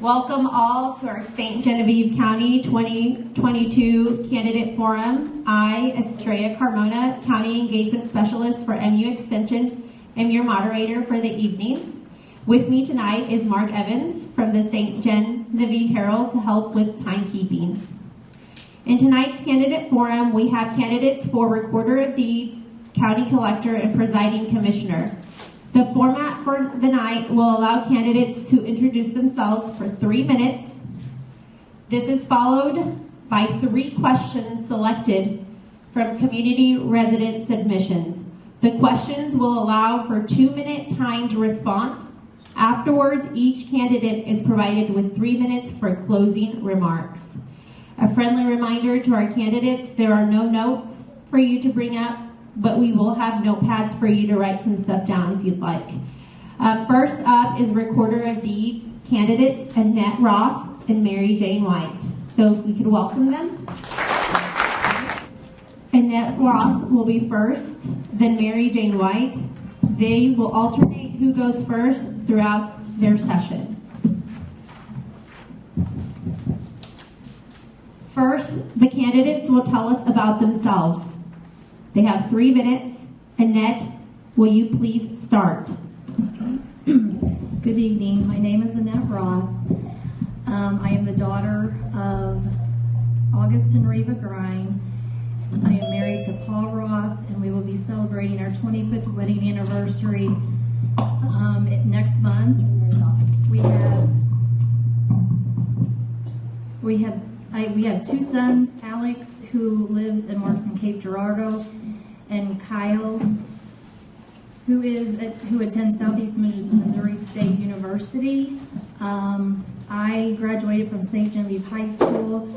Welcome all to our St. Genevieve County 2022 Candidate Forum. I, Estrella Carmona, County Engagement Specialist for MU Extension, am your moderator for the evening. With me tonight is Mark Evans from the St. Genevieve Herald to help with timekeeping. In tonight's Candidate Forum, we have candidates for Recorder of Deeds, County Collector, and Presiding Commissioner. The format for the night will allow candidates to introduce themselves for 3 minutes. This is followed by 3 questions selected from community resident submissions. The questions will allow for 2-minute timed response. Afterwards, each candidate is provided with 3 minutes for closing remarks. A friendly reminder to our candidates, there are no notes for you to bring up, but we will have notepads for you to write some stuff down if you'd like. First up is Recorder of Deeds candidates Annette Roth and Mary Jane White. So if we could welcome them. Annette Roth will be first, then Mary Jane White. They will alternate who goes first throughout their session. First, the candidates will tell us about themselves. They have 3 minutes. Annette, will you please start? Okay. Good evening. My name is Annette Roth. I am the daughter of August and Reva Grine. I am married to Paul Roth, and we will be celebrating our 25th wedding anniversary next month. We have 2 sons, Alex, who lives and works in Cape Girardeau, and Kyle, who attends Southeast Missouri State University. I graduated from St. Genevieve High School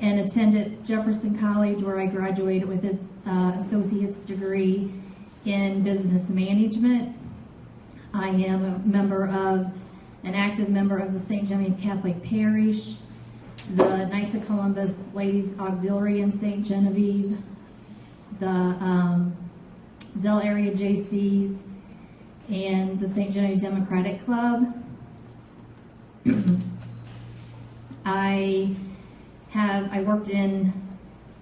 and attended Jefferson College, where I graduated with an associate's degree in business management. I am an active member of the St. Genevieve Catholic Parish, the Knights of Columbus Ladies Auxiliary in St. Genevieve, the Zell Area JCs, and the St. Genevieve Democratic Club. I worked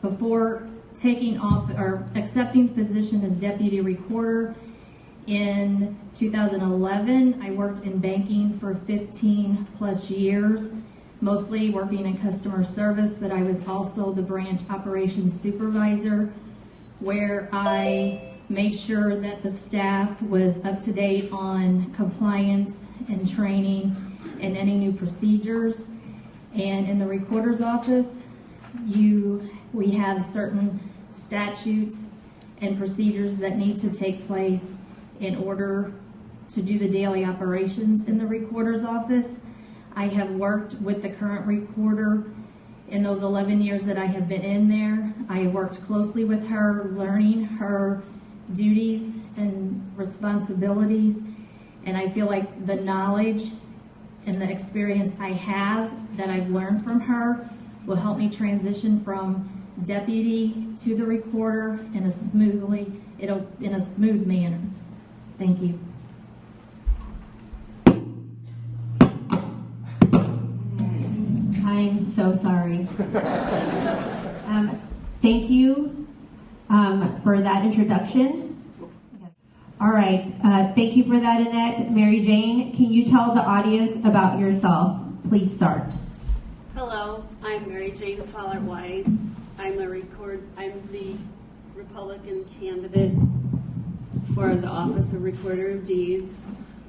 before taking off or accepting the position as deputy recorder in 2011. I worked in banking for 15 plus years, mostly working in customer service, but I was also the branch operations supervisor, where I made sure that the staff was up to date on compliance and training and any new procedures. And in the recorder's office, we have certain statutes and procedures that need to take place in order to do the daily operations in the recorder's office. I have worked with the current recorder in those 11 years that I have been in there. I have worked closely with her, learning her duties and responsibilities, and I feel like the knowledge and the experience I have that I've learned from her will help me transition from deputy to the recorder in a smooth manner. Thank you. I'm so sorry. Thank you for that introduction. All right, thank you for that, Annette. Mary Jane, can you tell the audience about yourself? Please start. Hello, I'm Mary Jane Fowler White. I'm the Republican candidate for the Office of Recorder of Deeds.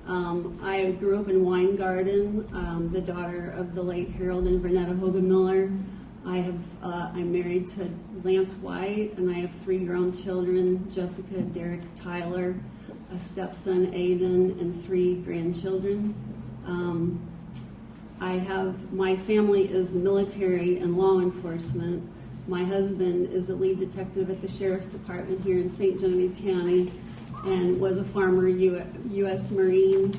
I grew up in Weingarten, the daughter of the late Harold and Vernetta Hogan Mueller. I'm married to Lance White, and I have 3 grown children, Jessica, Derek, Tyler, a stepson, Aiden, and 3 grandchildren. My family is military and law enforcement. My husband is the lead detective at the Sheriff's Department here in St. Genevieve County and was a former U.S. Marine.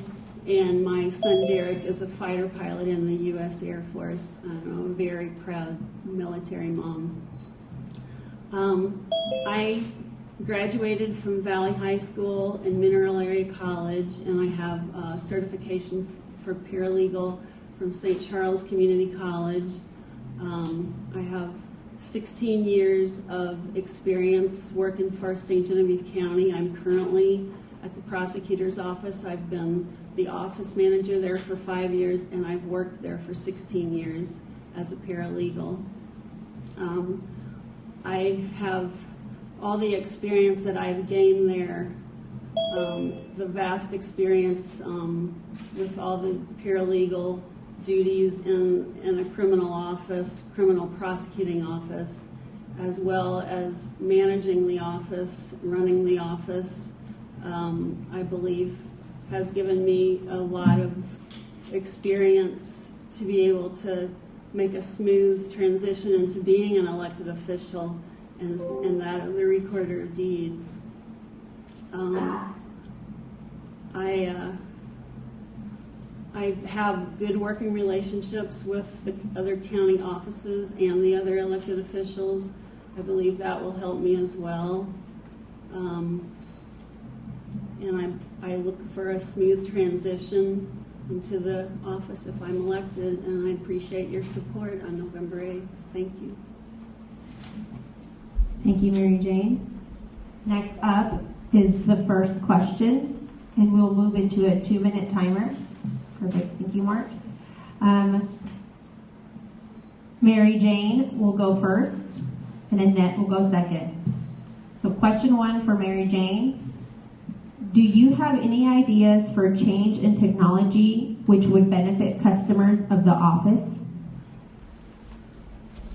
And my son Derek is a fighter pilot in the U.S. Air Force. I'm a very proud military mom. I graduated from Valley High School and Mineral Area College, and I have a certification for paralegal from St. Charles Community College. I have 16 years of experience working for St. Genevieve County. I'm currently at the prosecutor's office. I've been the office manager there for 5 years, and I've worked there for 16 years as a paralegal. I have all the experience that I've gained there, the vast experience with all the paralegal duties in a criminal office, criminal prosecuting office, as well as managing the office, running the office, I believe has given me a lot of experience to be able to make a smooth transition into being an elected official and that of the Recorder of Deeds. I have good working relationships with the other county offices and the other elected officials. I believe that will help me as well. And I look for a smooth transition into the office if I'm elected, and I appreciate your support on November 8th. Thank you. Thank you, Mary Jane. Next up is the first question, and we'll move into a 2-minute timer. Perfect. Thank you, Mark. Mary Jane will go first, and Annette will go second. So question 1 for Mary Jane. Do you have any ideas for change in technology which would benefit customers of the office?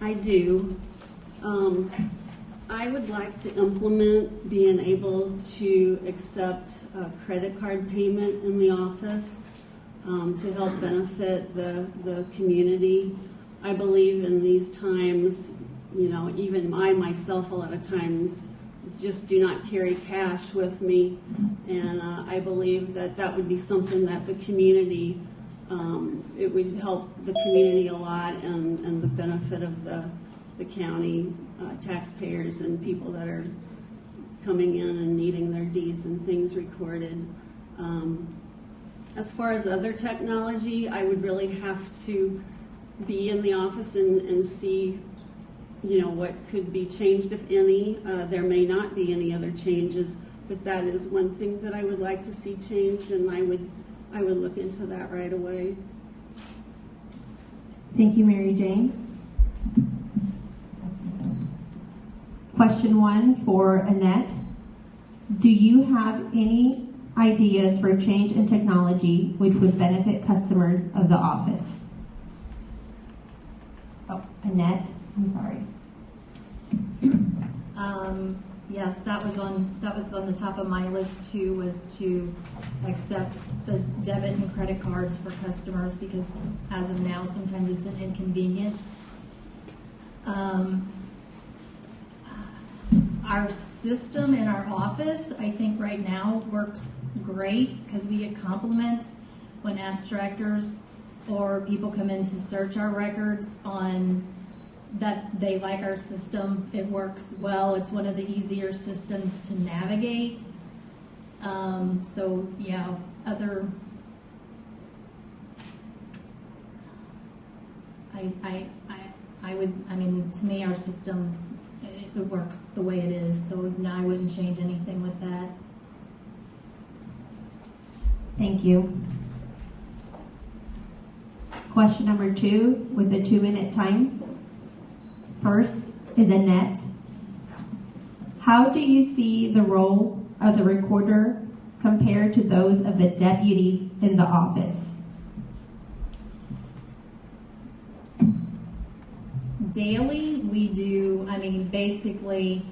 I do. I would like to implement being able to accept credit card payment in the office to help benefit the community. I believe in these times, you know, even myself a lot of times just do not carry cash with me, and I believe that would be something that the community, it would help the community a lot and the benefit of the county taxpayers and people that are coming in and needing their deeds and things recorded. As far as other technology, I would really have to be in the office and see, you know, what could be changed, if any. There may not be any other changes, but that is one thing that I would like to see changed, and I would look into that right away. Thank you, Mary Jane. Question 1 for Annette. Do you have any ideas for change in technology which would benefit customers of the office? Oh, Annette, I'm sorry. Yes, that was on the top of my list too, was to accept the debit and credit cards for customers, because as of now, sometimes it's an inconvenience. Our system in our office, I think right now works great because we get compliments when abstractors or people come in to search our records on that they like our system. It works well. It's one of the easier systems to navigate. So yeah, to me, our system, it works the way it is. So no, I wouldn't change anything with that. Thank you. Question number 2 with the 2-minute time. First is Annette. How do you see the role of the recorder compared to those of the deputies in the office? Daily, we do, basically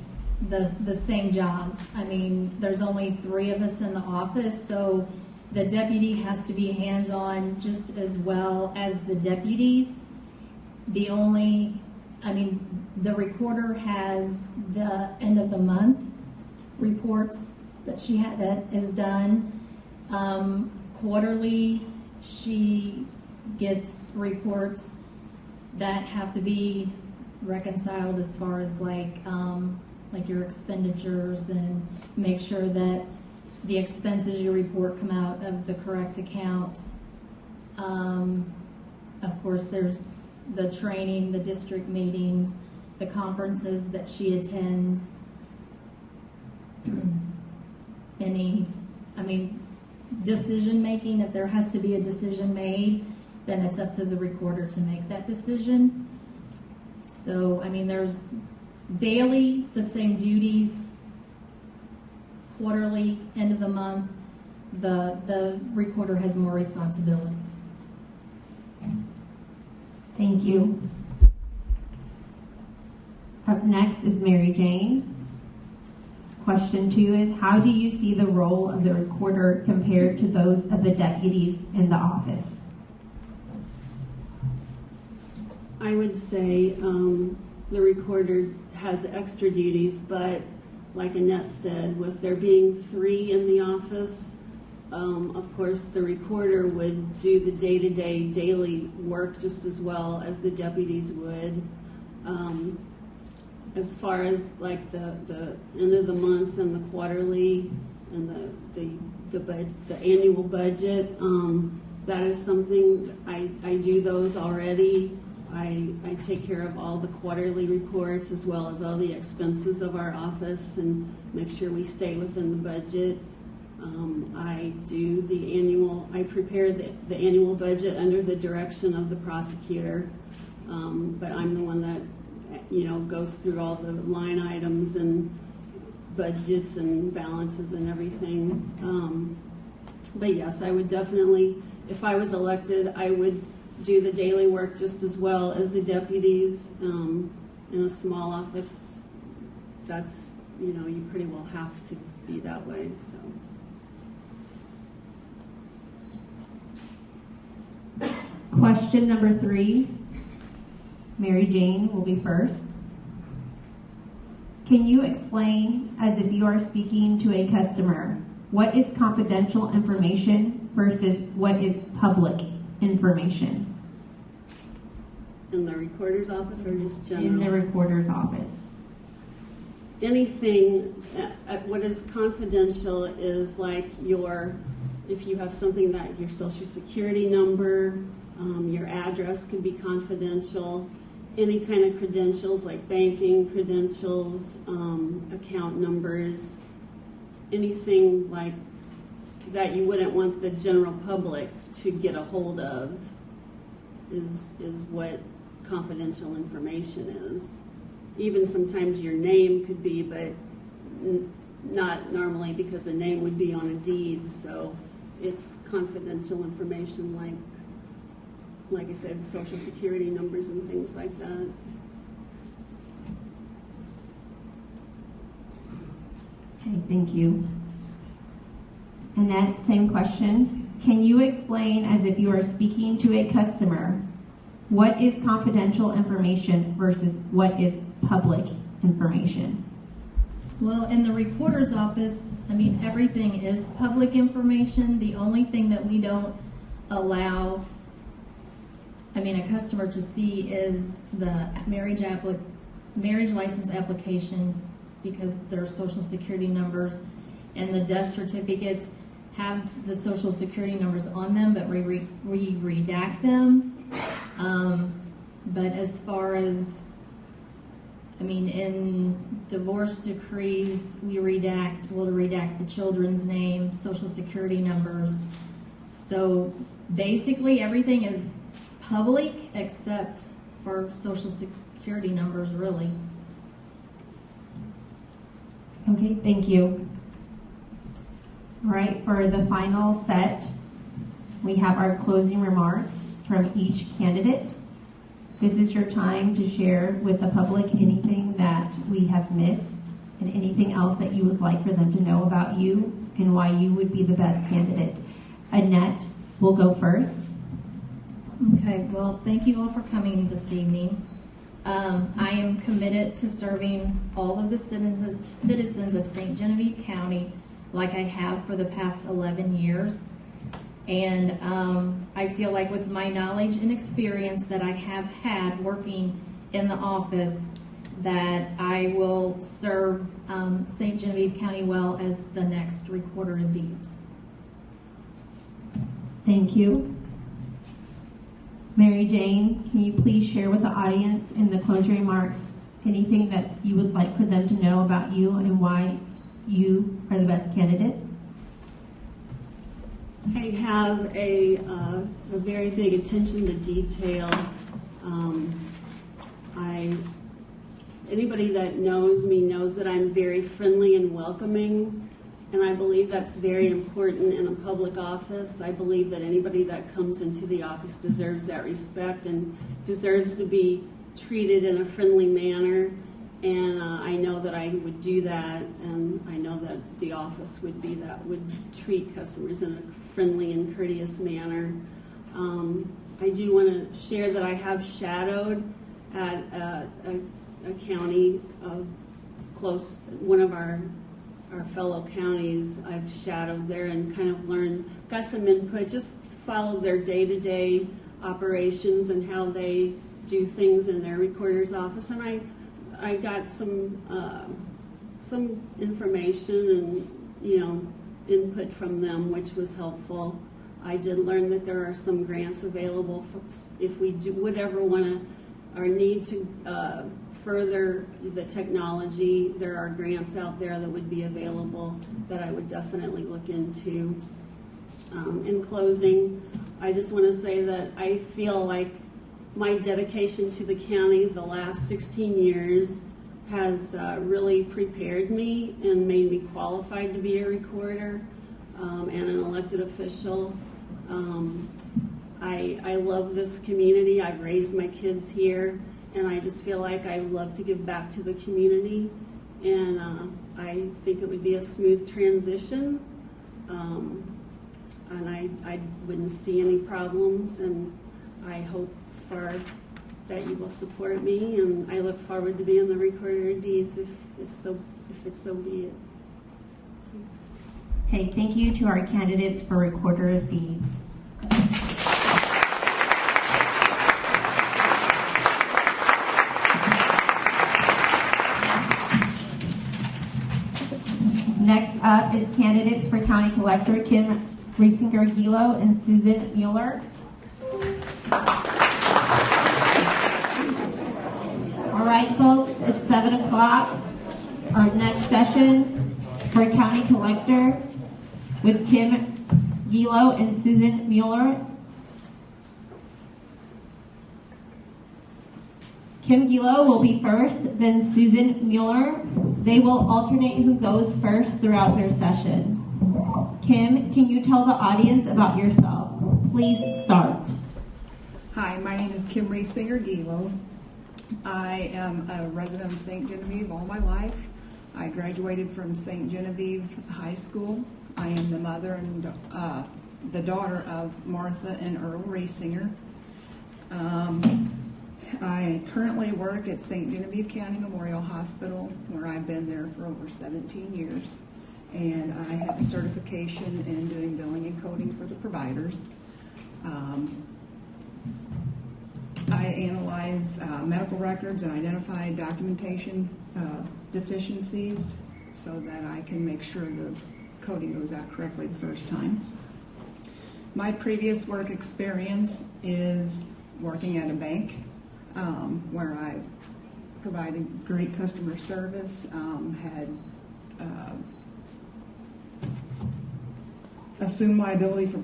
the same jobs. There's only 3 of us in the office, so the deputy has to be hands-on just as well as the deputies. The recorder has the end of the month reports that that is done. Quarterly, she gets reports that have to be reconciled as far as like your expenditures, and make sure that the expenses you report come out of the correct accounts. of course, there's the training, the district meetings, the conferences that she attends. Decision making, if there has to be a decision made, then it's up to the recorder to make that decision. So, there's daily the same duties, quarterly, end of the month, the recorder has more responsibilities. Thank you. Up next is Mary Jane. Question 2 is, how do you see the role of the recorder compared to those of the deputies in the office? I would say the recorder has extra duties, but like Annette said, with there being 3 in the office, of course the recorder would do the day-to-day daily work just as well as the deputies would. As far as like the end of the month and the quarterly and the annual budget, that is something I do those already. I take care of all the quarterly reports as well as all the expenses of our office and make sure we stay within the budget. I prepare the annual budget under the direction of the prosecutor, but I'm the one that goes through all the line items and budgets and balances and everything. But yes, I would definitely, if I was elected, I would do the daily work just as well as the deputies. In a small office, that's, you pretty well have to be that way, so. Question number 3. Mary Jane will be first. Can you explain, as if you are speaking to a customer, what is confidential information versus what is public information? In the recorder's office or just general? In the recorder's office. Anything, what is confidential is like if you have something that your social security number, your address can be confidential. Any kind of credentials like banking credentials, account numbers, anything like that you wouldn't want the general public to get a hold of is what confidential information is. Even sometimes your name could be, but not normally because the name would be on a deed, so it's confidential information like I said, social security numbers and things like that. Okay, thank you. Annette, same question. Can you explain, as if you are speaking to a customer, what is confidential information versus what is public information? Well, in the recorder's office, everything is public information. The only thing that we don't allow a customer to see is the marriage license application, because their social security numbers and the death certificates have the social security numbers on them, but we redact them. But as far as, in divorce decrees, we'll redact the children's name, social security numbers. So basically everything is public except for social security numbers, really. Okay, thank you. All right, for the final set, we have our closing remarks from each candidate. This is your time to share with the public anything that we have missed and anything else that you would like for them to know about you and why you would be the best candidate. Annette will go first. Okay, well, thank you all for coming this evening. I am committed to serving all of the citizens of St. Genevieve County like I have for the past 11 years. And I feel like with my knowledge and experience that I have had working in the office, that I will serve St. Genevieve County well as the next Recorder of Deeds. Thank you. Mary Jane, can you please share with the audience in the closing remarks anything that you would like for them to know about you and why you are the best candidate? I have a very big attention to detail. Anybody that knows me knows that I'm very friendly and welcoming, and I believe that's very important in a public office. I believe that anybody that comes into the office deserves that respect and deserves to be treated in a friendly manner, and I know that I would do that, and I know that the office would treat customers in a friendly and courteous manner. I do want to share that I have shadowed at a county close, one of our fellow counties. I've shadowed there and kind of got some input, just followed their day-to-day operations and how they do things in their recorder's office, and I got some information and input from them, which was helpful. I did learn that there are some grants available if we would ever want to or need to further the technology. There are grants out there that would be available that I would definitely look into. In closing, I just want to say that I feel like my dedication to the county the last 16 years has really prepared me and made me qualified to be a recorder and an elected official. I love this community. I've raised my kids here, and I just feel like I love to give back to the community, and I think it would be a smooth transition, and I wouldn't see any problems, and I hope that you will support me, and I look forward to being the Recorder of Deeds if it's so be it. Thanks. Okay, thank you to our candidates for Recorder of Deeds. Next up is candidates for County Collector Kim Ruzica Hilo and Susan Mueller. All right, folks, it's 7 o'clock. Our next session for County Collector with Kim Hilo and Susan Mueller. Kim Hilo will be first, then Susan Mueller. They will alternate who goes first throughout their session. Kim, can you tell the audience about yourself? Please start. Hi, my name is Kim Ruzica Hilo. I am a resident of St. Genevieve all my life. I graduated from St. Genevieve High School. I am the mother and the daughter of Martha and Earl Ruzica. I currently work at St. Genevieve County Memorial Hospital, where I've been there for over 17 years. And I have a certification in doing billing and coding for the providers. I analyze medical records and identify documentation deficiencies so that I can make sure the coding goes out correctly the first time. My previous work experience is working at a bank where I provided great customer service, had assumed liability for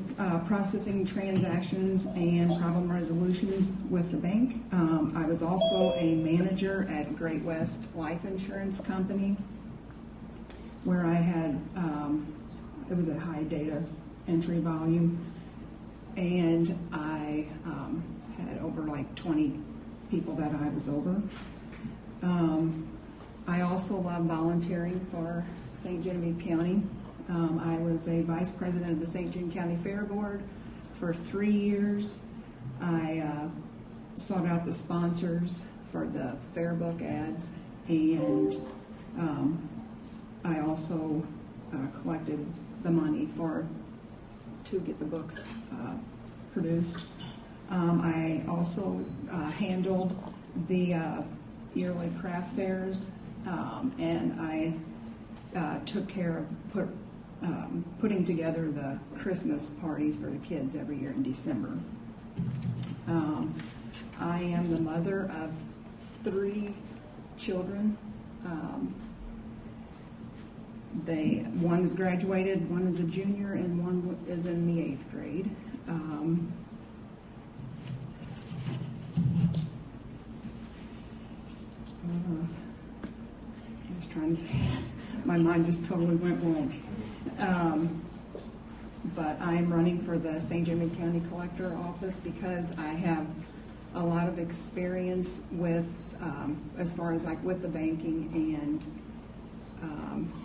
processing transactions and problem resolutions with the bank. I was also a manager at Great West Life Insurance Company, where I had, it was a high data entry volume, and I had over like 20 people that I was over. I also love volunteering for St. Genevieve County. I was a vice president of the St. John County Fair Board for 3 years. I sought out the sponsors for the fair book ads, and I also collected the money to get the books produced. I also handled the yearly craft fairs, and I took care of putting together the Christmas parties for the kids every year in December. I am the mother of 3 children. One is graduated, one is a junior, and one is in the 8th grade. I was trying to think. My mind just totally went blank. But I'm running for the St. Jimmy County Collector Office because I have a lot of experience with, as far as like with the banking and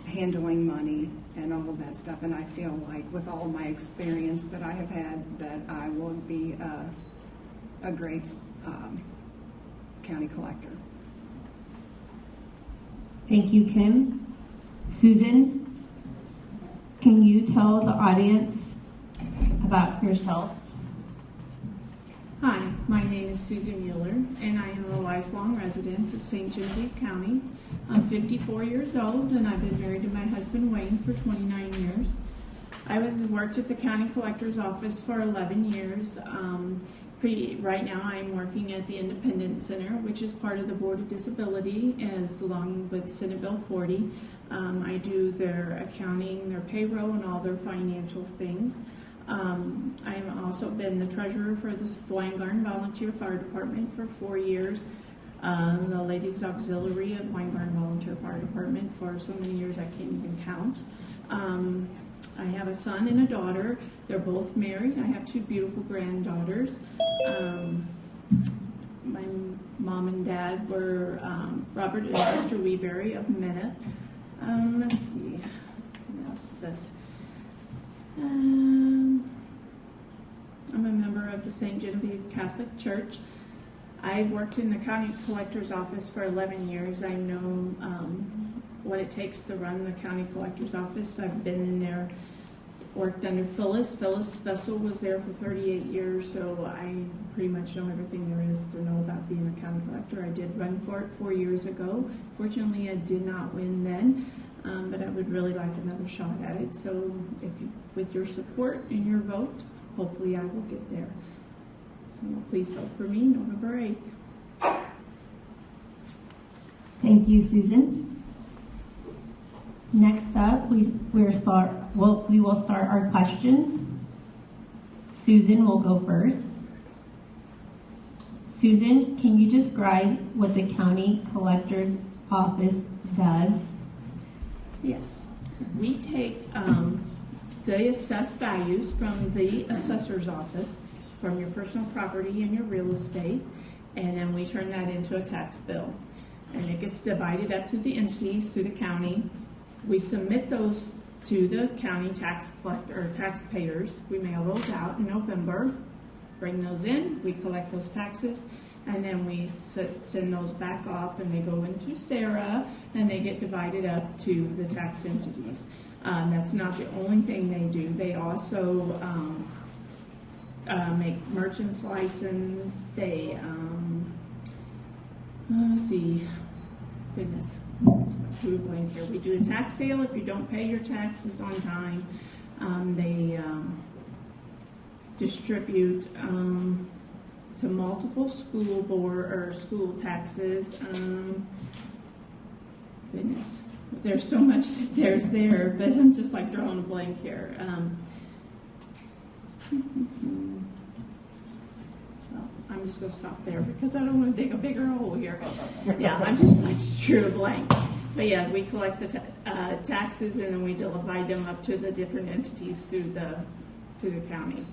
handling money and all of that stuff. And I feel like with all of my experience that I have had, that I will be a great county collector. Thank you, Kim. Susan, can you tell the audience about yourself? Hi, my name is Susan Mueller, and I am a lifelong resident of St. Genevieve County. I'm 54 years old, and I've been married to my husband Wayne for 29 years. I worked at the county collector's office for 11 years. Right now, I'm working at the Independent Center, which is part of the Board of Disability, along with Senate Bill 40. I do their accounting, their payroll, and all their financial things. I've also been the treasurer for the Weingarten Volunteer Fire Department for 4 years, the Ladies Auxiliary at Weingarten Volunteer Fire Department for so many years I can't even count. I have a son and a daughter. They're both married. I have 2 beautiful granddaughters. My mom and dad were Robert and Esther Weeberry of Minot. Let's see, what else is this? I'm a member of the St. Genevieve Catholic Church. I've worked in the county collector's office for 11 years. I know what it takes to run the county collector's office. I've been in there, worked under Phyllis. Phyllis Vessel was there for 38 years, so I pretty much know everything there is to know about being a county collector. I did run for it 4 years ago. Fortunately, I did not win then, but I would really like another shot at it. So with your support and your vote, hopefully I will get there. So please vote for me November 8th. Thank you, Susan. Next up, we will start our questions. Susan will go first. Susan, can you describe what the county collector's office does? Yes. We take the assessed values from the assessor's office, from your personal property and your real estate, and then we turn that into a tax bill. And it gets divided up to the entities, through the county. We submit those to the county tax collector or taxpayers. We mail those out in November, bring those in, we collect those taxes, and then we send those back off, and they go into Sarah, and they get divided up to the tax entities. That's not the only thing they do. They also make merchant's license. They, let's see, goodness, do a blank here. We do a tax sale if you don't pay your taxes on time. They distribute to multiple school board or school taxes. Goodness, there's so much there's there, but I'm just like drawing a blank here. I'm just going to stop there because I don't want to dig a bigger hole here. Yeah, I'm just like drew a blank. But yeah, we collect the taxes, and then we divide them up to the different entities through the county,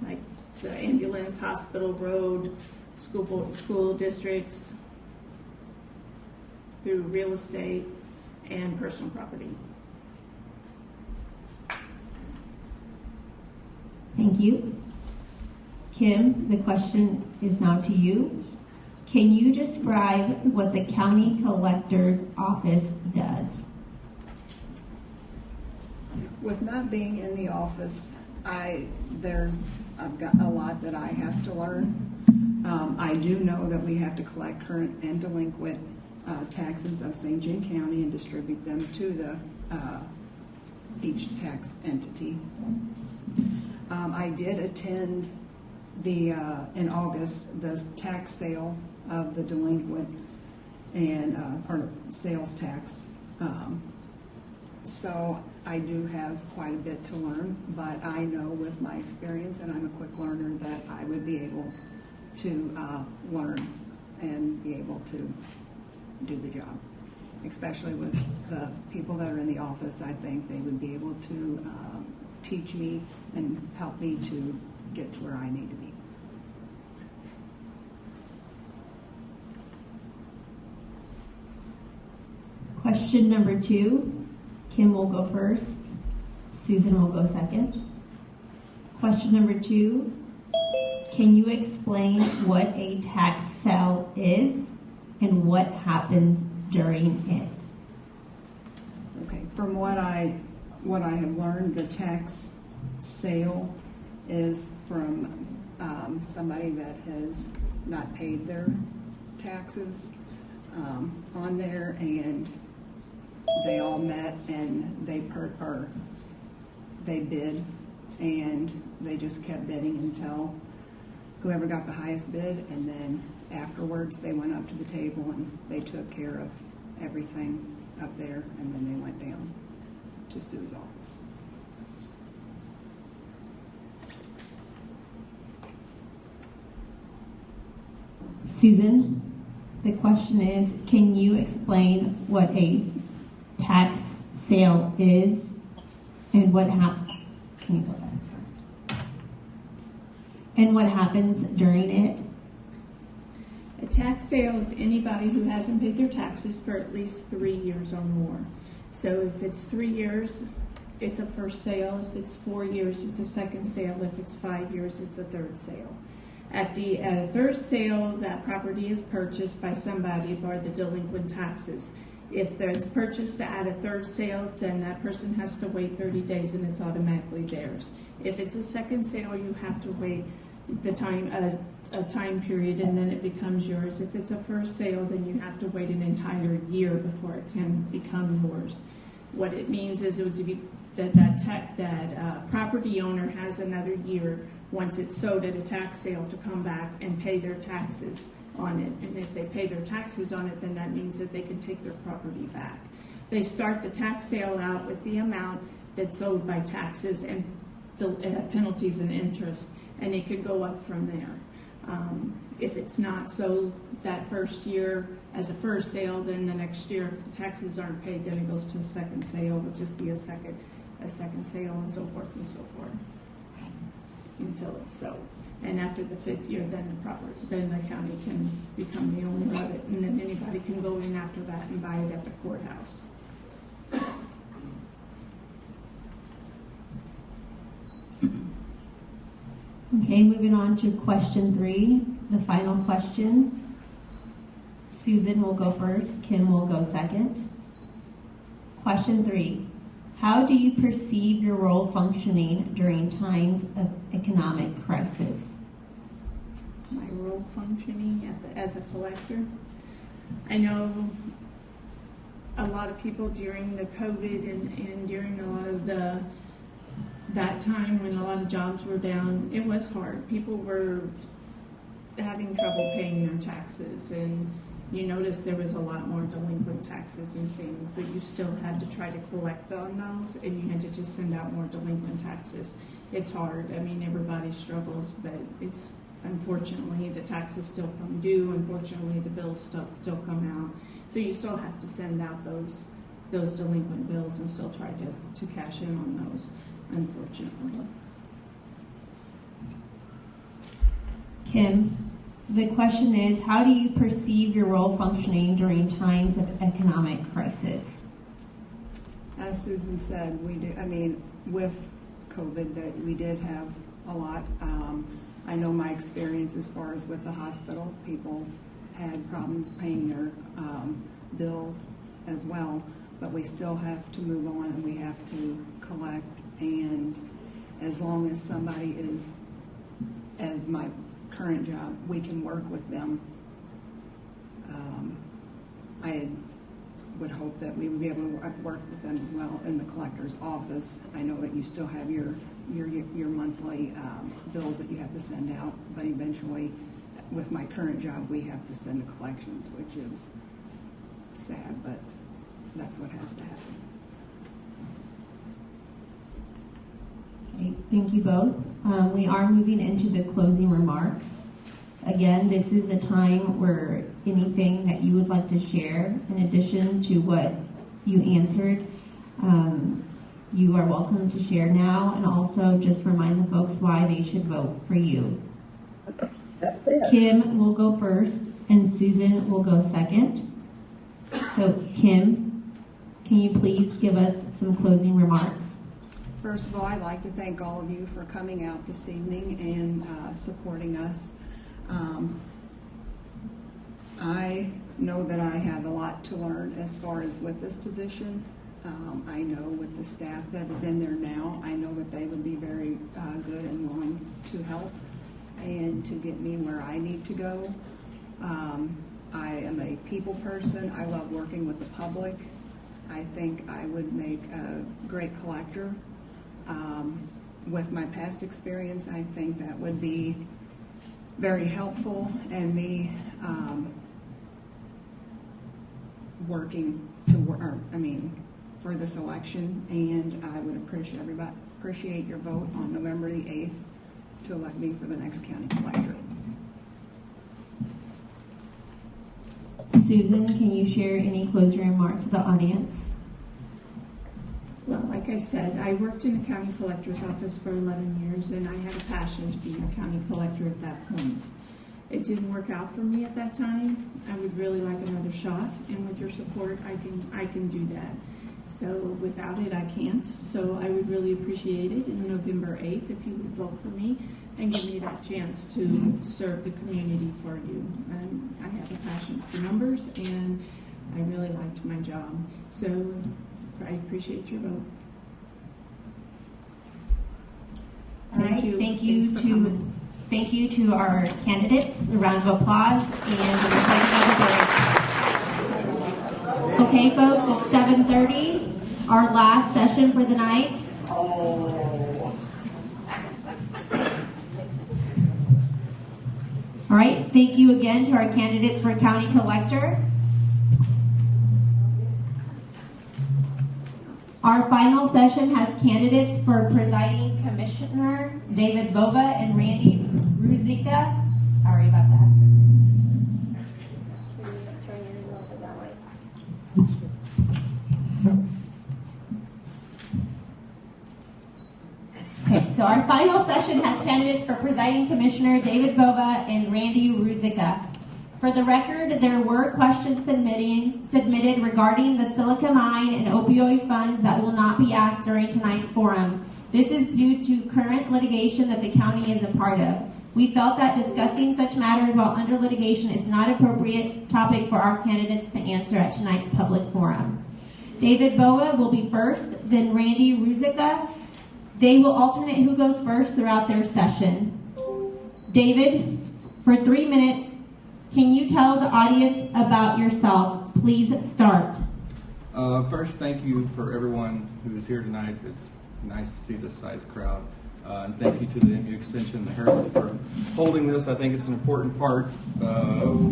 like the ambulance, hospital, road, school districts, through real estate and personal property. Thank you. Kim, the question is now to you. Can you describe what the county collector's office does? With not being in the office, I've got a lot that I have to learn. I do know that we have to collect current and delinquent taxes of St. John County and distribute them to each tax entity. I did attend in August, the tax sale of the delinquent and, or sales tax. So I do have quite a bit to learn, but I know with my experience, and I'm a quick learner, that I would be able to learn and be able to do the job. Especially with the people that are in the office, I think they would be able to teach me and help me to get to where I need to be. Question number 2. Kim will go first. Susan will go second. Question number 2. Can you explain what a tax sale is and what happens during it? Okay, from what I have learned, the tax sale is from somebody that has not paid their taxes on there, and they all met and they bid, and they just kept bidding until whoever got the highest bid, and then afterwards they went up to the table and they took care of everything up there, and then they went down to Sue's office. Susan, the question is, can you explain what a tax sale is and what can you go back? And what happens during it? A tax sale is anybody who hasn't paid their taxes for at least 3 years or more. So if it's 3 years, it's a first sale. If it's 4 years, it's a second sale. If it's 5 years, it's a third sale. At a third sale, that property is purchased by somebody for the delinquent taxes. If it's purchased at a third sale, then that person has to wait 30 days and it's automatically theirs. If it's a second sale, you have to wait the time a time period, and then it becomes yours. If it's a first sale, then you have to wait an entire year before it can become yours. What it means is that property owner has another year once it's sold at a tax sale to come back and pay their taxes on it. And if they pay their taxes on it, then that means that they can take their property back. They start the tax sale out with the amount that's owed by taxes and penalties and interest, and it could go up from there. If it's not sold that first year as a first sale, then the next year, if the taxes aren't paid, then it goes to a second sale, which just be a second sale, and so forth until it's sold. And after the 5th year, then the county can become the owner of it, and then anybody can go in after that and buy it at the courthouse. Okay, moving on to question 3, the final question. Susan will go first, Kim will go second. Question 3, how do you perceive your role functioning during times of economic crisis? My role functioning as a collector. I know a lot of people during the COVID and during a lot of that time when a lot of jobs were down, it was hard. People were having trouble paying their taxes, and you noticed there was a lot more delinquent taxes and things, but you still had to try to collect on those, and you had to just send out more delinquent taxes. It's hard. I mean, everybody struggles, but it's unfortunately the taxes still come due. Unfortunately, the bills still come out, so you still have to send out those delinquent bills and still try to cash in on those. Unfortunately. Kim, the question is, how do you perceive your role functioning during times of economic crisis? As Susan said, with COVID, that we did have a lot. I know my experience as far as with the hospital, people had problems paying their bills as well, but we still have to move on and we have to collect, and as long as somebody is, as my current job, we can work with them. I had would hope that we would be able to work with them as well in the collector's office. I know that you still have your monthly bills that you have to send out, but eventually, with my current job, we have to send to collections, which is sad, but that's what has to happen. Okay, thank you both. We are moving into the closing remarks. Again, this is a time where anything that you would like to share, in addition to what you answered, you are welcome to share now, and also just remind the folks why they should vote for you. Kim will go first, and Susan will go second. So, Kim, can you please give us some closing remarks? First of all, I'd like to thank all of you for coming out this evening and supporting us. I know that I have a lot to learn as far as with this position. I know with the staff that is in there now, I know that they would be very good and willing to help and to get me where I need to go. I am a people person. I love working with the public. I think I would make a great collector. With my past experience, I think that would be very helpful, and me working to for this election, and I would appreciate your vote on November the 8th to elect me for the next county collector. Susan, can you share any closing remarks with the audience? Well, like I said, I worked in the county collector's office for 11 years, and I had a passion to be a county collector at that point. It didn't work out for me at that time. I would really like another shot, and with your support, I can do that. So without it, I can't. So I would really appreciate it on November 8th if you would vote for me and give me that chance to serve the community for you. I have a passion for numbers, and I really liked my job. So I appreciate your vote. All right, thank you to our candidates. A round of applause, and okay, folks, it's 7:30, our last session for the night. All right, thank you again to our candidates for county collector. Our final session has candidates for presiding commissioner, David Bova and Randy Ruzica. Sorry about that. Okay, so our final session has candidates for presiding commissioner, David Bova and Randy Ruzica. For the record, there were questions submitted regarding the silica mine and opioid funds that will not be asked during tonight's forum. This is due to current litigation that the county is a part of. We felt that discussing such matters while under litigation is not appropriate topic for our candidates to answer at tonight's public forum. David Bova will be first, then Randy Ruzica. They will alternate who goes first throughout their session. David, for 3 minutes, can you tell the audience about yourself? Please start. First, thank you for everyone who is here tonight. It's nice to see this size crowd. And thank you to the MU Extension and the Herald for holding this. I think it's an important part of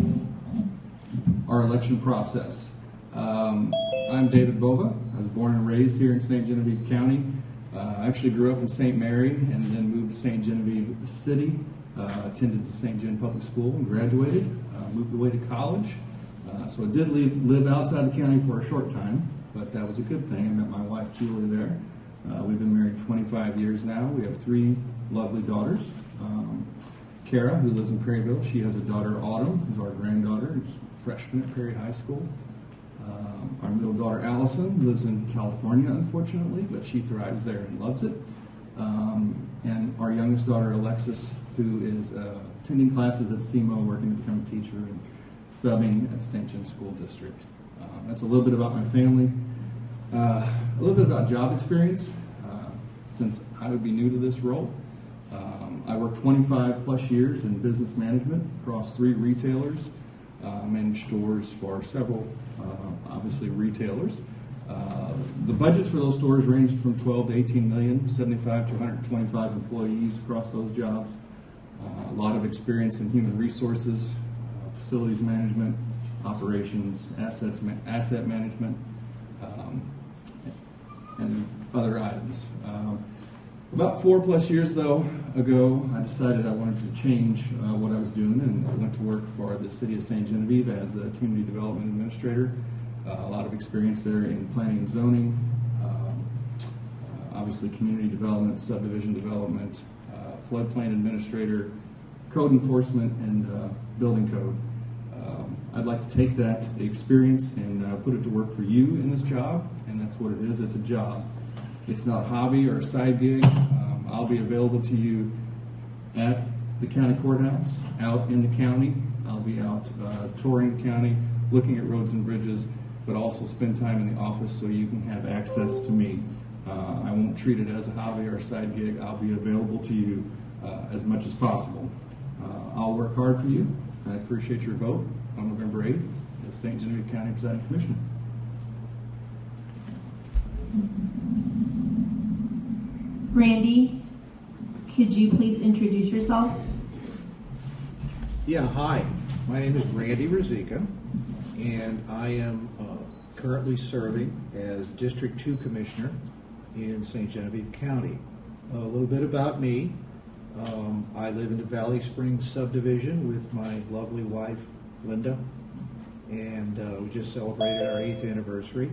our election process. I'm David Bova. I was born and raised here in St. Genevieve County. I actually grew up in St. Mary and then moved to St. Genevieve City. Attended the St. Gen Public School and graduated. Moved away to college. So I did live outside the county for a short time, but that was a good thing. I met my wife, Julie, there. We've been married 25 years now. We have 3 lovely daughters. Kara, who lives in Perryville, she has a daughter, Autumn, who's our granddaughter, who's a freshman at Perry High School. Our middle daughter, Allison, lives in California, unfortunately, but she thrives there and loves it. And our youngest daughter, Alexis, who is attending classes at SEMO, working to become a teacher and subbing at St. John School District. That's a little bit about my family. A little bit about job experience, since I would be new to this role. I worked 25 plus years in business management across 3 retailers, manage stores for several, obviously, retailers. The budgets for those stores ranged from 12 to 18 million, 75 to 125 employees across those jobs. A lot of experience in human resources, facilities management, operations, asset management, and other items. About 4+ years ago, I decided I wanted to change what I was doing, and I went to work for the City of St. Genevieve as the Community Development Administrator. A lot of experience there in planning and zoning, obviously community development, subdivision development, floodplain administrator, code enforcement, and building code. I'd like to take that experience and put it to work for you in this job, and that's what it is. It's a job. It's not a hobby or a side gig. I'll be available to you at the county courthouse, out in the county. I'll be out touring the county, looking at roads and bridges, but also spend time in the office so you can have access to me. I won't treat it as a hobby or a side gig. I'll be available to you as much as possible. I'll work hard for you. I appreciate your vote on November 8th as St. Genevieve County Presiding Commissioner. Randy, could you please introduce yourself? Yeah, hi. My name is Randy Rozicka, and I am currently serving as District 2 Commissioner in St. Genevieve County. A little bit about me. I live in the Valley Springs subdivision with my lovely wife, Linda, and we just celebrated our 8th anniversary.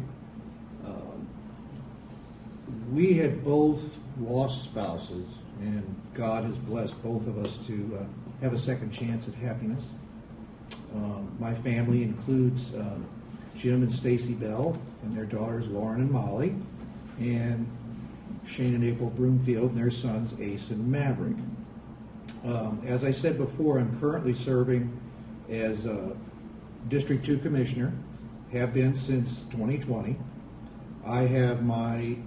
We had both lost spouses, and God has blessed both of us to have a second chance at happiness. My family includes Jim and Stacy Bell and their daughters Lauren and Molly, and Shane and April Broomfield and their sons Ace and Maverick. As I said before, I'm currently serving as District 2 Commissioner, have been since 2020. I have my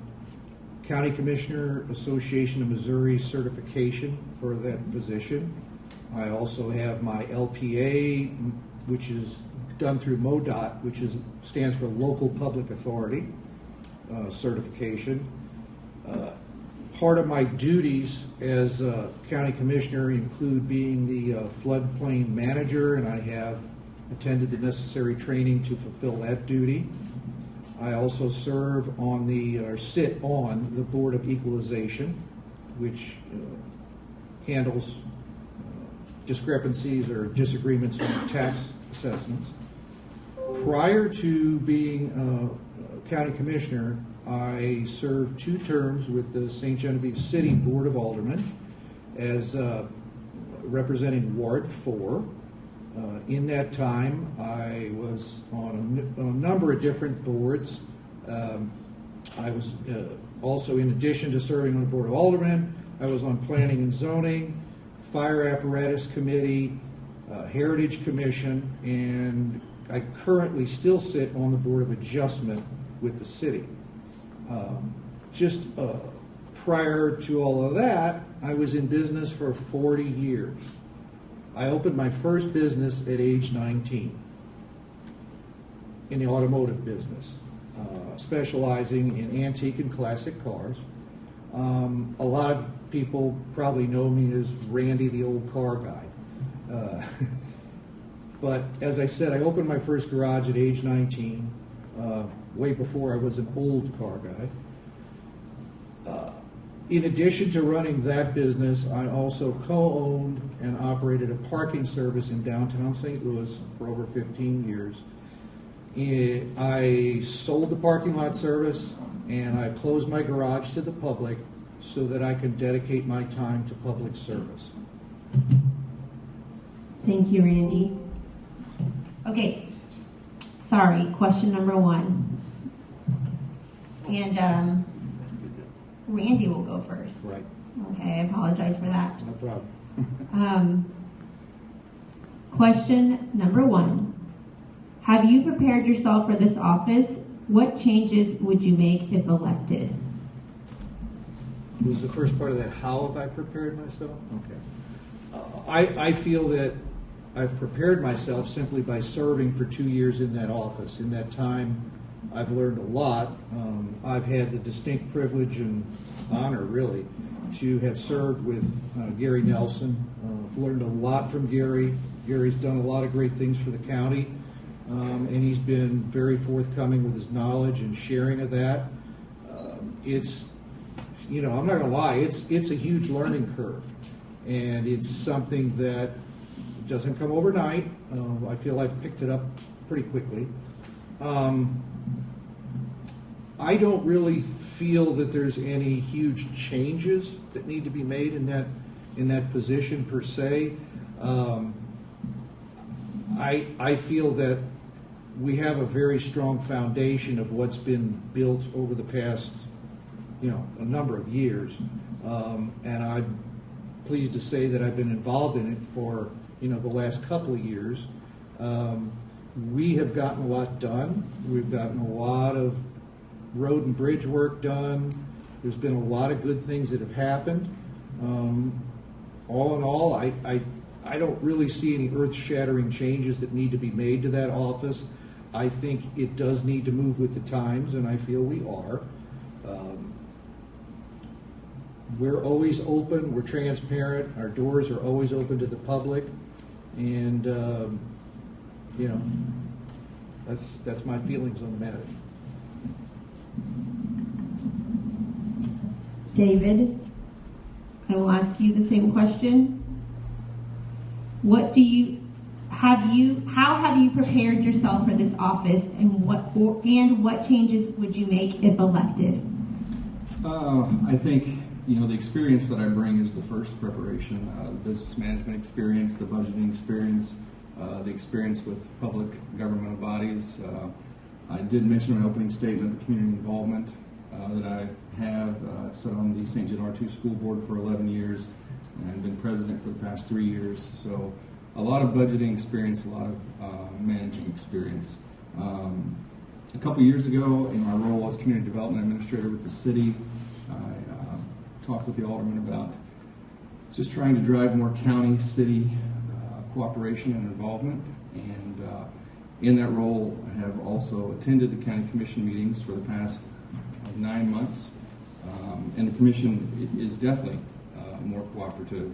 County Commissioner Association of Missouri certification for that position. I also have my LPA, which is done through MoDOT, which stands for Local Public Authority certification. Part of my duties as County Commissioner include being the floodplain manager, and I have attended the necessary training to fulfill that duty. I also serve on sit on the Board of Equalization, which handles discrepancies or disagreements on tax assessments. Prior to being County Commissioner, I served 2 terms with the St. Genevieve City Board of Aldermen as representing Ward 4. In that time, I was on a number of different boards. I was also, in addition to serving on the Board of Aldermen, I was on Planning and Zoning, Fire Apparatus Committee, Heritage Commission, and I currently still sit on the Board of Adjustment with the city. Just prior to all of that, I was in business for 40 years. I opened my first business at age 19 in the automotive business, specializing in antique and classic cars. A lot of people probably know me as Randy, the old car guy. But as I said, I opened my first garage at age 19, way before I was an old car guy. In addition to running that business, I also co-owned and operated a parking service in downtown St. Louis for over 15 years. I sold the parking lot service, and I closed my garage to the public so that I can dedicate my time to public service. Thank you, Randy. Okay, sorry, question number 1. And Randy will go first. Right. Okay, I apologize for that. No problem. Question number 1. Have you prepared yourself for this office? What changes would you make if elected? Was the first part of that, how have I prepared myself? Okay. I feel that I've prepared myself simply by serving for 2 years in that office. In that time, I've learned a lot. I've had the distinct privilege and honor, really, to have served with Gary Nelson. Learned a lot from Gary. Gary's done a lot of great things for the county, and he's been very forthcoming with his knowledge and sharing of that. It's, I'm not going to lie, it's a huge learning curve, and it's something that doesn't come overnight. I feel I've picked it up pretty quickly. I don't really feel that there's any huge changes that need to be made in that position per se. I feel that we have a very strong foundation of what's been built over the past, a number of years, and I'm pleased to say that I've been involved in it for the last couple of years. We have gotten a lot done. We've gotten a lot of road and bridge work done. There's been a lot of good things that have happened. All in all, I don't really see any earth-shattering changes that need to be made to that office. I think it does need to move with the times, and I feel we are. We're always open. We're transparent. Our doors are always open to the public, and that's my feelings on the matter. David, I will ask you the same question. How have you prepared yourself for this office, and what changes would you make if elected? I think the experience that I bring is the first preparation, the business management experience, the budgeting experience, the experience with public governmental bodies. I did mention in my opening statement the community involvement that I have. I've sat on the St. John R2 school board for 11 years and been president for the past 3 years. So a lot of budgeting experience, a lot of managing experience. A couple years ago, in my role as community development administrator with the city, I talked with the alderman about just trying to drive more county-city cooperation and involvement. And in that role, I have also attended the county commission meetings for the past 9 months. And the commission is definitely more cooperative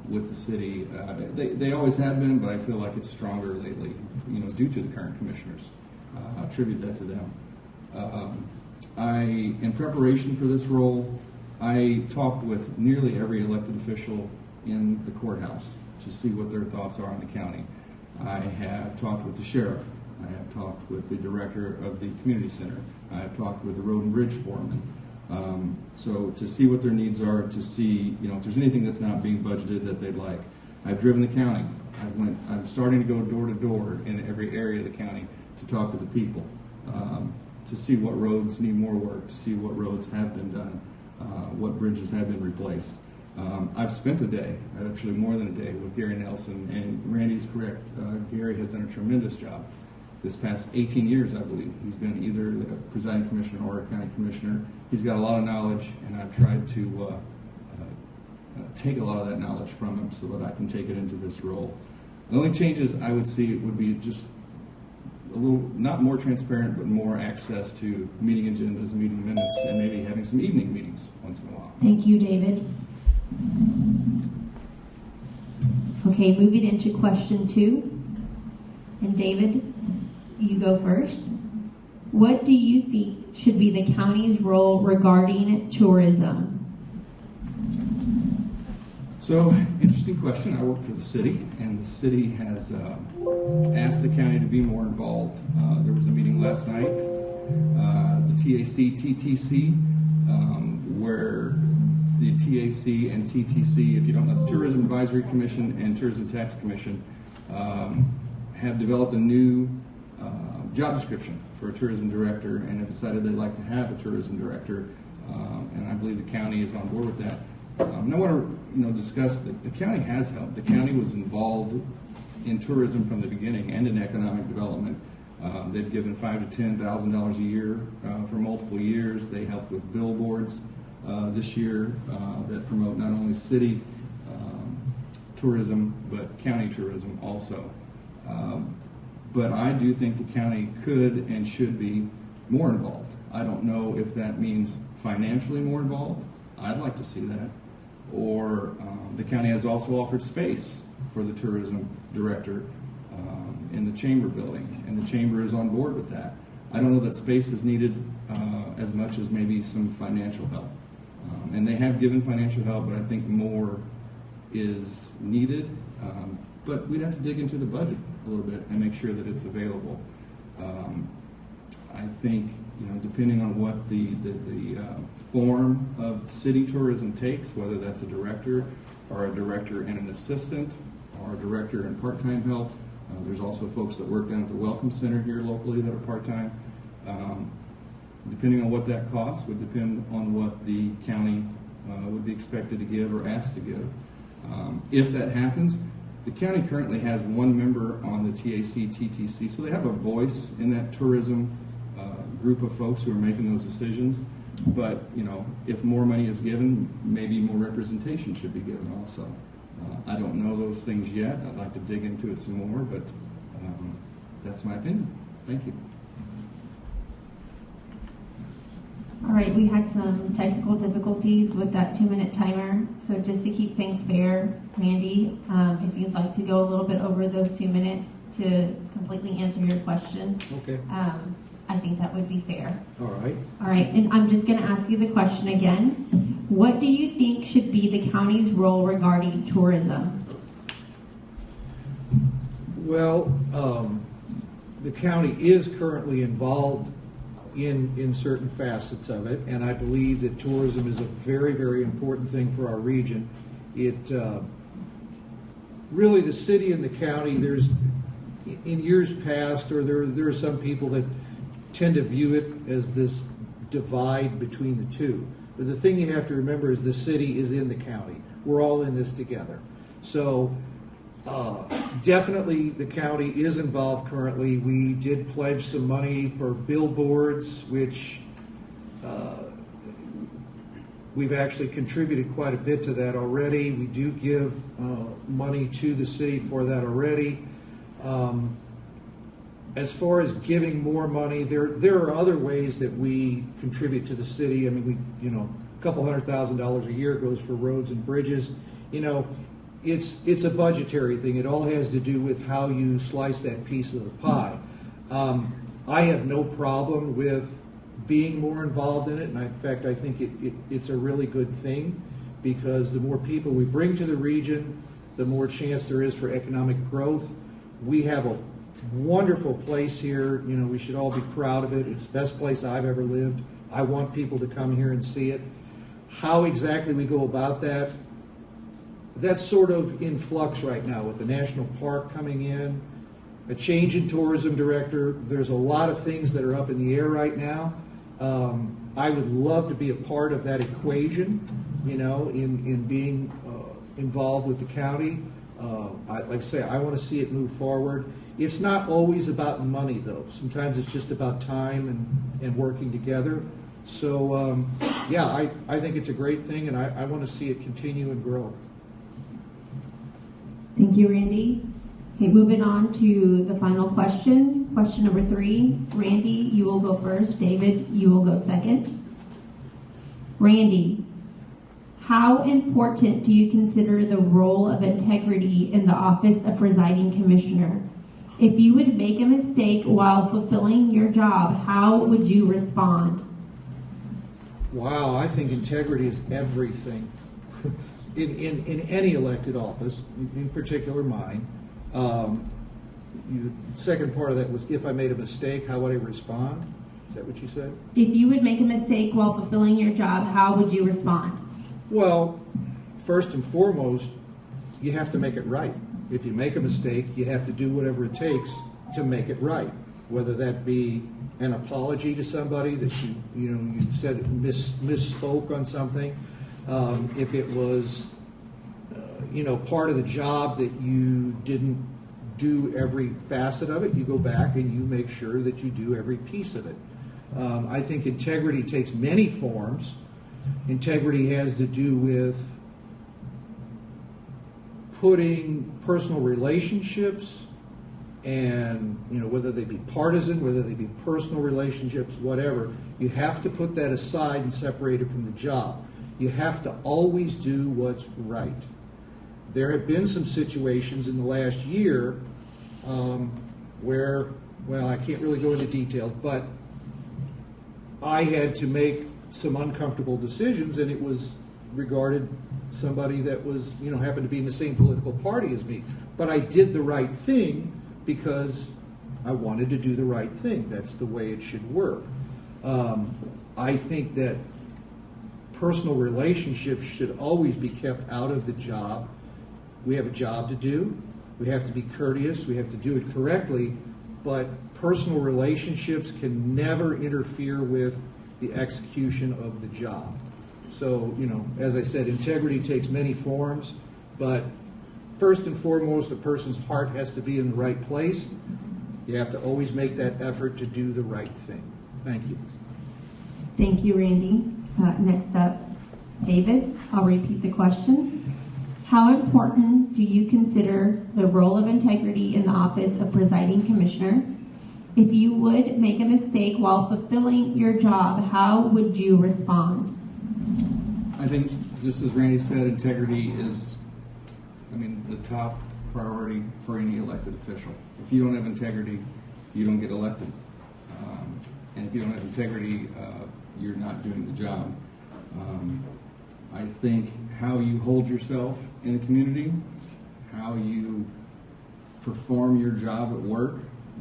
with the city. They always have been, but I feel like it's stronger lately, due to the current commissioners. I attribute that to them. In preparation for this role, I talked with nearly every elected official in the courthouse to see what their thoughts are on the county. I have talked with the sheriff. I have talked with the director of the community center. I have talked with the road and bridge foreman. So to see what their needs are, to see if there's anything that's not being budgeted that they'd like. I've driven the county. I'm starting to go door to door in every area of the county to talk to the people, to see what roads need more work, to see what roads have been done, what bridges have been replaced. I've spent a day, actually more than a day, with Gary Nelson, and Randy's correct. Gary has done a tremendous job. This past 18 years, I believe, he's been either the presiding commissioner or a county commissioner. He's got a lot of knowledge, and I've tried to take a lot of that knowledge from him so that I can take it into this role. The only changes I would see would be just a little, not more transparent, but more access to meeting agendas, meeting minutes, and maybe having some evening meetings once in a while. Thank you, David. Okay, moving into question 2. And David, you go first. What do you think should be the county's role regarding tourism? So, interesting question. I work for the city, and the city has asked the county to be more involved. There was a meeting last night, the TAC-TTC, where the TAC and TTC, if you don't know, it's Tourism Advisory Commission and Tourism Tax Commission, have developed a new job description for a tourism director, and have decided they'd like to have a tourism director, and I believe the county is on board with that. And I want to discuss that the county has helped. The county was involved in tourism from the beginning and in economic development. They've given $5,000 to $10,000 a year for multiple years. They helped with billboards this year that promote not only city tourism, but county tourism also. But I do think the county could and should be more involved. I don't know if that means financially more involved. I'd like to see that. Or the county has also offered space for the tourism director in the chamber building, and the chamber is on board with that. I don't know that space is needed as much as maybe some financial help. And they have given financial help, but I think more is needed. But we'd have to dig into the budget a little bit and make sure that it's available. I think, depending on what the form of city tourism takes, whether that's a director or a director and an assistant or a director and part-time help. There's also folks that work down at the Welcome Center here locally that are part-time. Depending on what that costs would depend on what the county would be expected to give or asked to give. If that happens, the county currently has one member on the TAC-TTC, so they have a voice in that tourism group of folks who are making those decisions. But, if more money is given, maybe more representation should be given also. I don't know those things yet. I'd like to dig into it some more, but that's my opinion. Thank you. All right, we had some technical difficulties with that 2-minute timer. So just to keep things fair, Randy, if you'd like to go a little bit over those 2 minutes to completely answer your question, Okay. I think that would be fair. All right. All right, and I'm just going to ask you the question again. What do you think should be the county's role regarding tourism? Well, the county is currently involved in certain facets of it, and I believe that tourism is a very, very important thing for our region. It really, the city and the county, there's in years past, or there are some people that tend to view it as this divide between the two. But the thing you have to remember is the city is in the county. We're all in this together. So definitely the county is involved currently. We did pledge some money for billboards, which we've actually contributed quite a bit to that already. We do give money to the city for that already. As far as giving more money, there are other ways that we contribute to the city. I mean, a couple $100,000 a year goes for roads and bridges. It's a budgetary thing. It all has to do with how you slice that piece of the pie. I have no problem with being more involved in it, and in fact, I think it's a really good thing, because the more people we bring to the region, the more chance there is for economic growth. We have a wonderful place here. We should all be proud of it. It's the best place I've ever lived. I want people to come here and see it. How exactly we go about that, that's sort of in flux right now with the national park coming in, a change in tourism director. There's a lot of things that are up in the air right now. I would love to be a part of that equation, in being involved with the county. Like I say, I want to see it move forward. It's not always about money, though. Sometimes it's just about time and working together. So, I think it's a great thing, and I want to see it continue and grow. Thank you, Randy. Okay, moving on to the final question. Question number 3. Randy, you will go first. David, you will go second. Randy, how important do you consider the role of integrity in the office of Presiding Commissioner? If you would make a mistake while fulfilling your job, how would you respond? Wow, I think integrity is everything. In any elected office, in particular mine. The second part of that was, if I made a mistake, how would I respond? Is that what you said? If you would make a mistake while fulfilling your job, how would you respond? Well, first and foremost, you have to make it right. If you make a mistake, you have to do whatever it takes to make it right. Whether that be an apology to somebody that you said misspoke on something. If it was, part of the job that you didn't do every facet of it, you go back and you make sure that you do every piece of it. I think integrity takes many forms. Integrity has to do with putting personal relationships and, whether they be partisan, whether they be personal relationships, whatever, you have to put that aside and separate it from the job. You have to always do what's right. There have been some situations in the last year where, well, I can't really go into details, but I had to make some uncomfortable decisions, and it was regarded somebody that was, happened to be in the same political party as me. But I did the right thing because I wanted to do the right thing. That's the way it should work. I think that personal relationships should always be kept out of the job. We have a job to do. We have to be courteous. We have to do it correctly. But personal relationships can never interfere with the execution of the job. So, as I said, integrity takes many forms, but first and foremost, a person's heart has to be in the right place. You have to always make that effort to do the right thing. Thank you. Thank you, Randy. Next up, David. I'll repeat the question. How important do you consider the role of integrity in the office of presiding commissioner? If you would make a mistake while fulfilling your job, how would you respond? I think, just as Randy said, integrity is, the top priority for any elected official. If you don't have integrity, you don't get elected. And if you don't have integrity, you're not doing the job. I think how you hold yourself in the community, how you perform your job at work,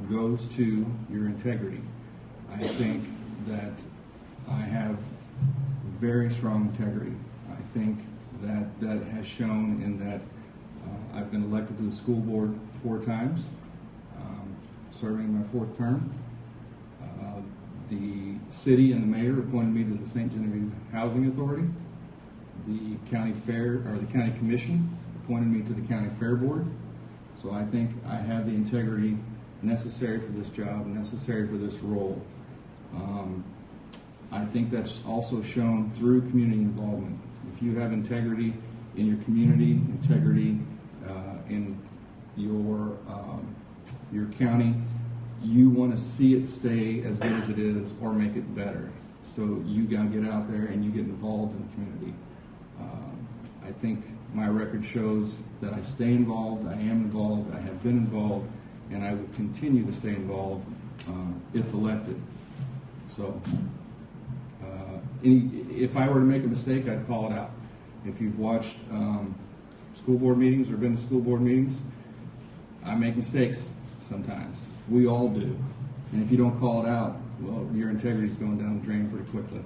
goes to your integrity. I think that I have very strong integrity. I think that has shown in that I've been elected to the school board 4 times, serving my 4th term. The city and the mayor appointed me to the St. Genevieve Housing Authority. The county fair, or the county commission, appointed me to the county fair board. So I think I have the integrity necessary for this job, necessary for this role. I think that's also shown through community involvement. If you have integrity in your community, integrity in your county, you want to see it stay as good as it is or make it better. So you got to get out there and you get involved in the community. I think my record shows that I stay involved, I am involved, I have been involved, and I will continue to stay involved if elected. So if I were to make a mistake, I'd call it out. If you've watched school board meetings or been to school board meetings, I make mistakes sometimes. We all do. And if you don't call it out, well, your integrity is going down the drain pretty quickly.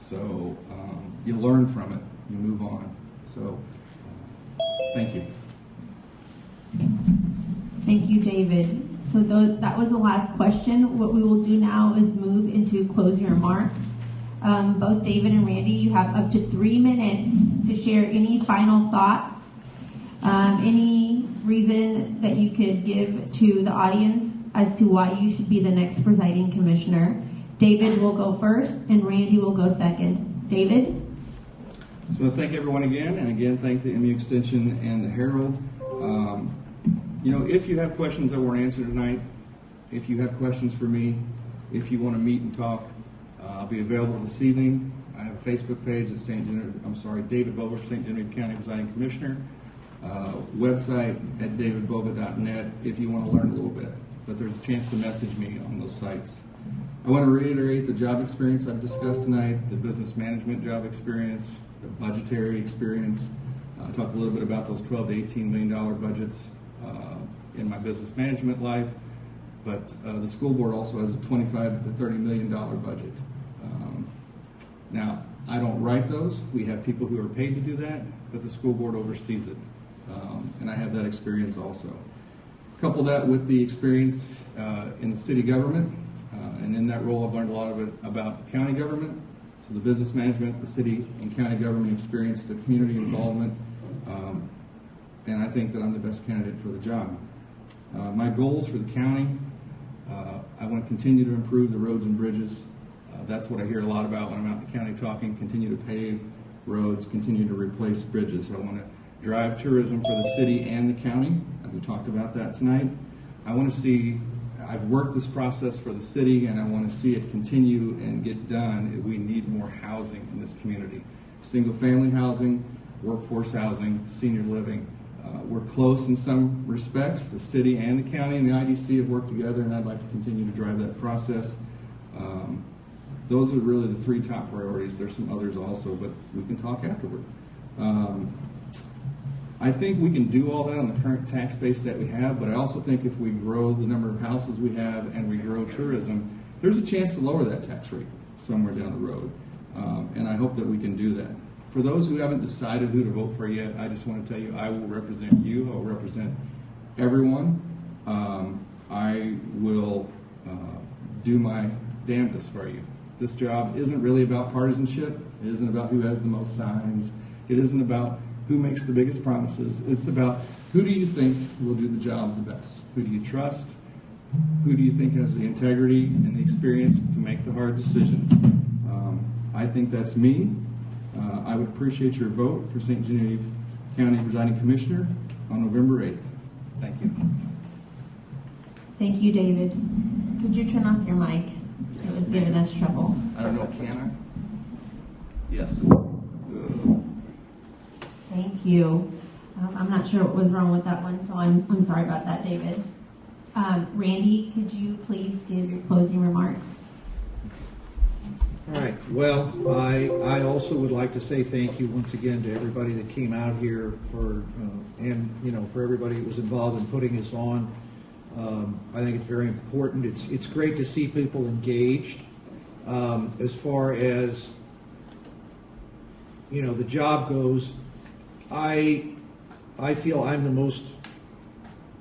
So you learn from it, you move on. So thank you. Thank you, David. So that was the last question. What we will do now is move into closing remarks. Both David and Randy, you have up to 3 minutes to share any final thoughts, any reason that you could give to the audience as to why you should be the next presiding commissioner. David will go first, and Randy will go second. David? So I want to thank everyone again, and again thank the MU Extension and the Herald. If you have questions that weren't answered tonight, if you have questions for me, if you want to meet and talk, I'll be available this evening. I have a Facebook page at David Bova, St. Genevieve County Presiding Commissioner. Website at davidbova.net if you want to learn a little bit. But there's a chance to message me on those sites. I want to reiterate the job experience I've discussed tonight, the business management job experience, the budgetary experience. I talked a little bit about those $12 to $18 million budgets in my business management life. But the school board also has a $25 to $30 million budget. Now, I don't write those. We have people who are paid to do that, but the school board oversees it. And I have that experience also. Couple that with the experience in the city government, and in that role I've learned a lot of it about county government. So the business management, the city and county government experience, the community involvement, and I think that I'm the best candidate for the job. My goals for the county, I want to continue to improve the roads and bridges. That's what I hear a lot about when I'm out in the county talking, continue to pave roads, continue to replace bridges. I want to drive tourism for the city and the county, and we talked about that tonight. I want to see, I've worked this process for the city, and I want to see it continue and get done. We need more housing in this community. Single-family housing, workforce housing, senior living. We're close in some respects. The city and the county and the IDC have worked together, and I'd like to continue to drive that process. Those are really the three top priorities. There's some others also, but we can talk afterward. I think we can do all that on the current tax base that we have, but I also think if we grow the number of houses we have and we grow tourism, there's a chance to lower that tax rate somewhere down the road. And I hope that we can do that. For those who haven't decided who to vote for yet, I just want to tell you I will represent you. I will represent everyone. I will do my damnedest for you. This job isn't really about partisanship. It isn't about who has the most signs. It isn't about who makes the biggest promises. It's about who do you think will do the job the best? Who do you trust? Who do you think has the integrity and the experience to make the hard decisions? I think that's me. I would appreciate your vote for St. Genevieve County Presiding Commissioner on November 8th. Thank you. Thank you, David. Could you turn off your mic? It was giving us trouble. I don't know, can I? Yes. Thank you. I'm not sure what was wrong with that one, so I'm sorry about that, David. Randy, could you please give your closing remarks? All right. Well, I also would like to say thank you once again to everybody that came out here for for everybody that was involved in putting this on. I think it's very important. It's great to see people engaged. As far as the job goes, I feel I'm the most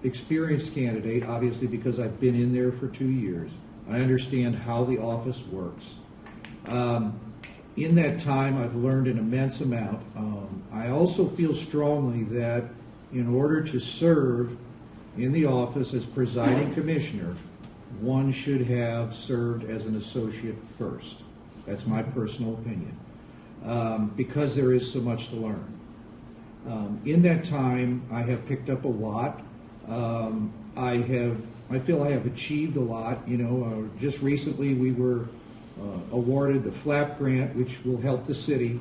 experienced candidate, obviously because I've been in there for 2 years. I understand how the office works. In that time, I've learned an immense amount. I also feel strongly that in order to serve in the office as presiding commissioner, one should have served as an associate first. That's my personal opinion, because there is so much to learn. In that time, I have picked up a lot. I feel I have achieved a lot. Just recently we were awarded the FLAP grant, which will help the city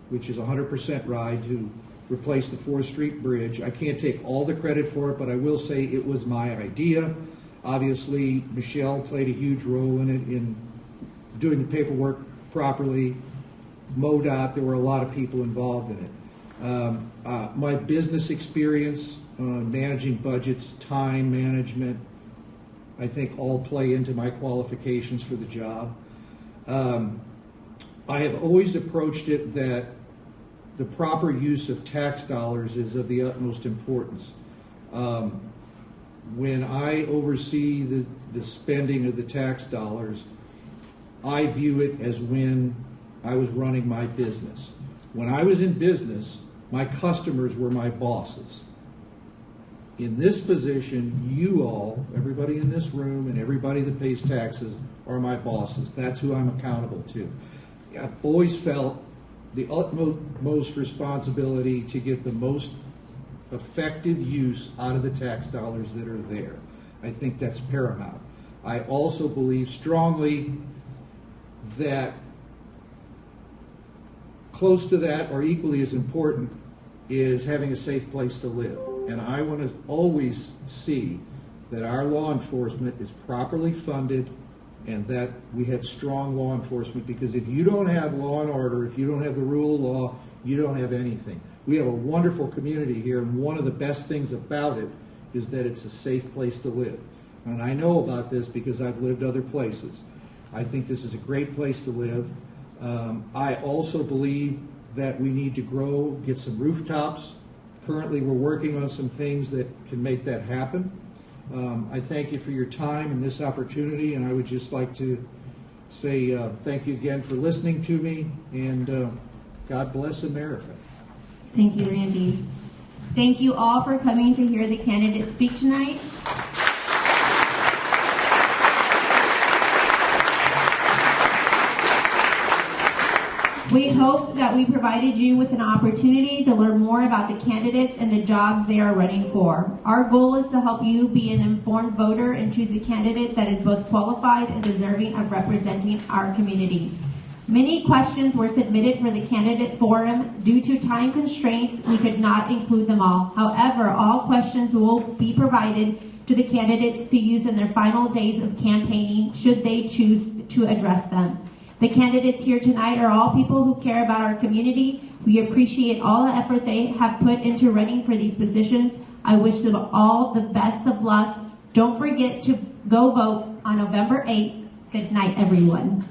which is 100% ride to replace the 4th Street Bridge. I can't take all the credit for it, but I will say it was my idea. Obviously, Michelle played a huge role in it, in doing the paperwork properly. MoDOT, there were a lot of people involved in it. My business experience, managing budgets, time management, I think all play into my qualifications for the job. I have always approached it that the proper use of tax dollars is of the utmost importance. When I oversee the spending of the tax dollars, I view it as when I was running my business. When I was in business, my customers were my bosses. In this position, you all, everybody in this room and everybody that pays taxes, are my bosses. That's who I'm accountable to. I've always felt the utmost responsibility to get the most effective use out of the tax dollars that are there. I think that's paramount. I also believe strongly that close to that, or equally as important, is having a safe place to live. And I want to always see that our law enforcement is properly funded and that we have strong law enforcement, because if you don't have law and order, if you don't have the rule of law, you don't have anything. We have a wonderful community here, and one of the best things about it is that it's a safe place to live. And I know about this because I've lived other places. I think this is a great place to live. I also believe that we need to grow, get some rooftops. Currently, we're working on some things that can make that happen. I thank you for your time and this opportunity, and I would just like to say thank you again for listening to me, and God bless America. Thank you, Randy. Thank you all for coming to hear the candidates speak tonight. We hope that we provided you with an opportunity to learn more about the candidates and the jobs they are running for. Our goal is to help you be an informed voter and choose a candidate that is both qualified and deserving of representing our community. Many questions were submitted for the candidate forum. Due to time constraints, we could not include them all. However, all questions will be provided to the candidates to use in their final days of campaigning should they choose to address them. The candidates here tonight are all people who care about our community. We appreciate all the effort they have put into running for these positions. I wish them all the best of luck. Don't forget to go vote on November 8th. Good night, everyone.